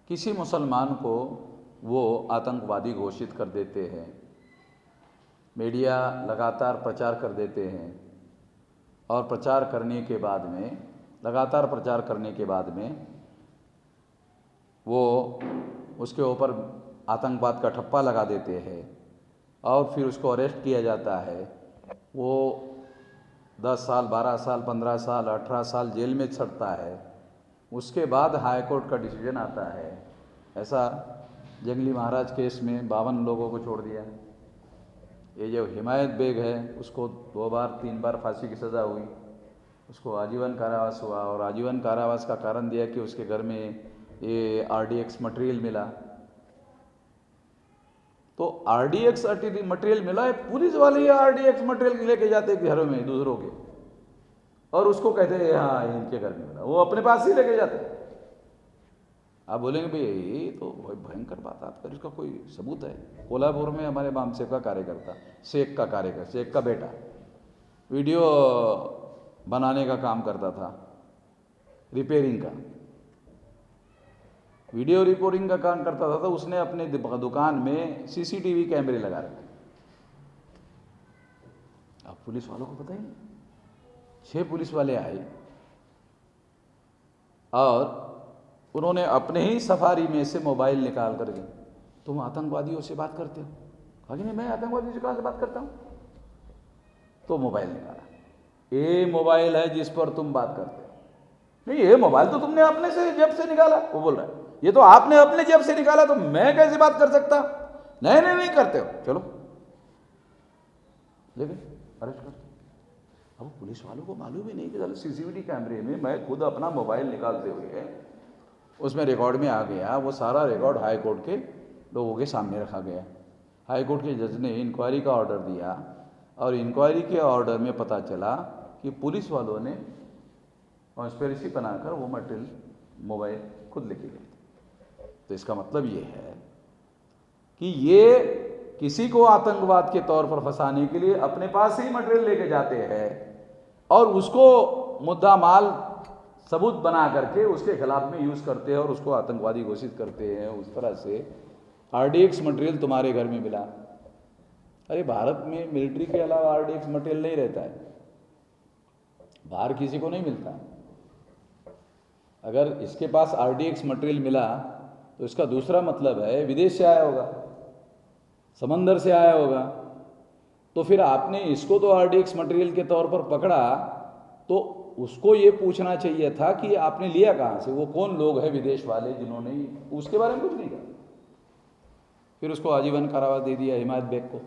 किसी मुसलमान को वो आतंकवादी घोषित कर देते हैं, मीडिया लगातार प्रचार कर देते हैं और प्रचार करने के बाद में, लगातार प्रचार करने के बाद में वो उसके ऊपर आतंकवाद का ठप्पा लगा देते हैं और फिर उसको अरेस्ट किया जाता है। वो 10 साल, 12 साल, 15 साल, 18 साल जेल में सड़ता है। उसके बाद हाई कोर्ट का डिसीजन आता है। ऐसा जंगली महाराज केस में 52 लोगों को छोड़ दिया। ये जो हिमायत बेग है उसको 2 बार 3 बार फांसी की सज़ा हुई, उसको आजीवन कारावास हुआ और आजीवन कारावास का कारण दिया कि उसके घर में ये RDX मटेरियल मिला। तो RDX मटेरियल मिला है, पुलिस वाले ये RDX मटेरियल लेके जाते घरों में दूसरों के और उसको कहते हैं हाँ इनके घर में मिला, वो अपने पास ही लेके जाते। आप बोलेंगे भाई ये तो बहुत भयंकर बात, आप कर इसका कोई सबूत है? कोल्हापुर में हमारे बामसेफ का कार्यकर्ता, शेख का कार्यकर्ता, शेख का बेटा वीडियो बनाने का काम करता था, रिपेयरिंग का, वीडियो रिपोर्टिंग का काम करता था। तो उसने अपने दुकान में CCTV कैमरे लगा रखे। अब पुलिस वालों को पता ही नहीं। 6 पुलिस वाले आए और उन्होंने अपने ही सफारी में से मोबाइल निकाल करके, तुम आतंकवादियों से बात करते हो? कहा कि नहीं, मैं आतंकवादियों से कहाँ से बात करता हूँ? तो मोबाइल निकाला, ये मोबाइल है जिस पर तुम बात करते हो। नहीं, ये मोबाइल तो तुमने अपने से जेब से निकाला। वो बोल रहा है ये तो आपने अपने जेब से निकाला, तो मैं कैसे बात कर सकता? नहीं नहीं नहीं करते हो, चलो लेकिन अरेस्ट करते। अब पुलिस वालों को मालूम ही नहीं कि चलो CCTV कैमरे में मैं खुद अपना मोबाइल निकालते हुए उसमें रिकॉर्ड में आ गया। वो सारा रिकॉर्ड हाई कोर्ट के लोगों के सामने रखा गया। हाई कोर्ट के जज ने इंक्वायरी का ऑर्डर दिया और इंक्वायरी के ऑर्डर में पता चला कि पुलिस वालों ने कॉन्स्पिरेसी बनाकर वो मटेरियल मोबाइल खुद लेके गए। तो इसका मतलब ये है कि ये किसी को आतंकवाद के तौर पर फंसाने के लिए अपने पास ही मटेरियल लेके जाते हैं और उसको मुद्दा माल सबूत बना करके उसके खिलाफ में यूज़ करते हैं और उसको आतंकवादी घोषित करते हैं। उस तरह से RDX मटेरियल तुम्हारे घर में मिला। अरे भारत में मिलिट्री के अलावा RDX मटेरियल नहीं रहता है, बाहर किसी को नहीं मिलता। अगर इसके पास RDX मटेरियल मिला तो इसका दूसरा मतलब है विदेश से आया होगा, समंदर से आया होगा। तो फिर आपने इसको तो RDX मटेरियल के तौर पर पकड़ा, तो उसको ये पूछना चाहिए था कि आपने लिया कहाँ से, वो कौन लोग हैं विदेश वाले जिन्होंने, उसके बारे में कुछ नहीं कहा। फिर उसको आजीवन कारावास दे दिया हिमायत बेग को।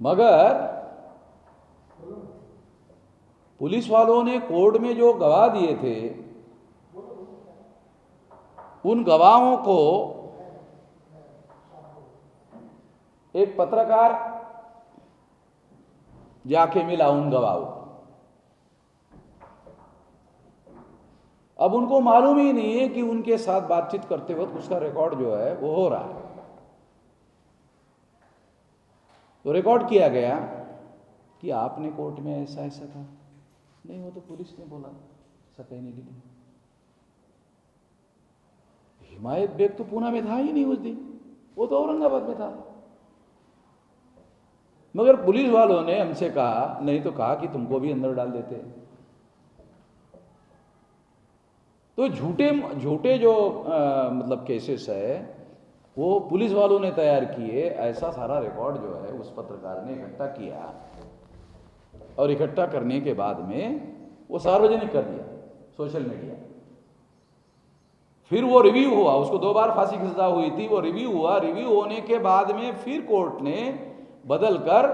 मगर पुलिस वालों ने कोर्ट में जो गवाह दिए थे, उन गवाहों को एक पत्रकार जाके मिला उन गवाहों। अब उनको मालूम ही नहीं है कि उनके साथ बातचीत करते वक्त उसका रिकॉर्ड जो है वो हो रहा है। तो रिकॉर्ड किया गया कि आपने कोर्ट में ऐसा ऐसा कहा। नहीं, वो तो पुलिस ने बोला ऐसा कहने के लिए। हिमायत बेग तो पूना में था ही नहीं उस दिन, वो तो औरंगाबाद में था। मगर पुलिस वालों ने हमसे कहा, नहीं तो कहा कि तुमको भी अंदर डाल देते। तो झूठे जो मतलब केसेस है वो पुलिस वालों ने तैयार किए। ऐसा सारा रिकॉर्ड जो है उस पत्रकार ने इकट्ठा किया और इकट्ठा करने के बाद में वो सार्वजनिक कर दिया सोशल मीडिया। फिर वो रिव्यू हुआ, उसको 2 बार फांसी की सजा हुई थी, वो रिव्यू हुआ। रिव्यू होने के बाद में फिर कोर्ट ने बदल कर,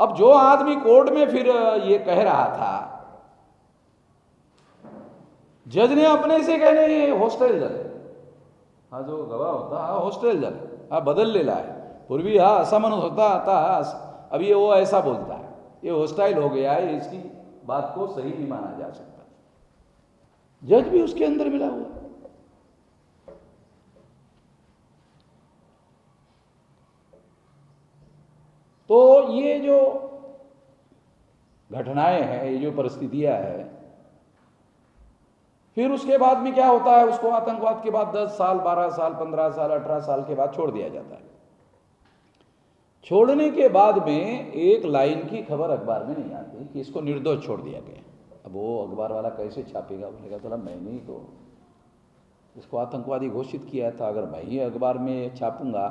अब जो आदमी कोर्ट में फिर ये कह रहा था, जज ने अपने से कहने हॉस्टेल जल, हाँ जो गवाह होता हा हॉस्टेल जल, हाँ बदल लेला है, पूर्वी हाँ ऐसा मन होता था, अभी वो ऐसा बोलता है, ये हॉस्टाइल हो गया है, इसकी बात को सही नहीं माना जा सकता। जज भी उसके अंदर मिला हुआ। तो ये जो घटनाएं हैं, ये जो परिस्थितियां हैं, फिर उसके बाद में क्या होता है, उसको आतंकवाद के बाद 10 साल, 12 साल, 15 साल, 18 साल के बाद छोड़ दिया जाता है। छोड़ने के बाद में एक लाइन की खबर अखबार में नहीं आती कि इसको निर्दोष छोड़ दिया गया। अब वो अखबार वाला कैसे छापेगा, बोलेगा चला मैंने ही तो इसको आतंकवादी घोषित किया था, अगर मैं ही अखबार में छापूंगा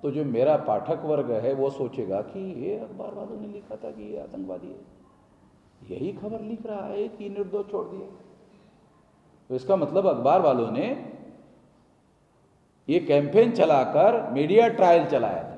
तो जो मेरा पाठक वर्ग है वो सोचेगा कि ये अखबार वालों ने लिखा था कि ये आतंकवादी है, यही खबर लिख रहा है कि निर्दोष छोड़ दिया। तो इसका मतलब अखबार वालों ने ये कैंपेन चलाकर मीडिया ट्रायल चलाया था।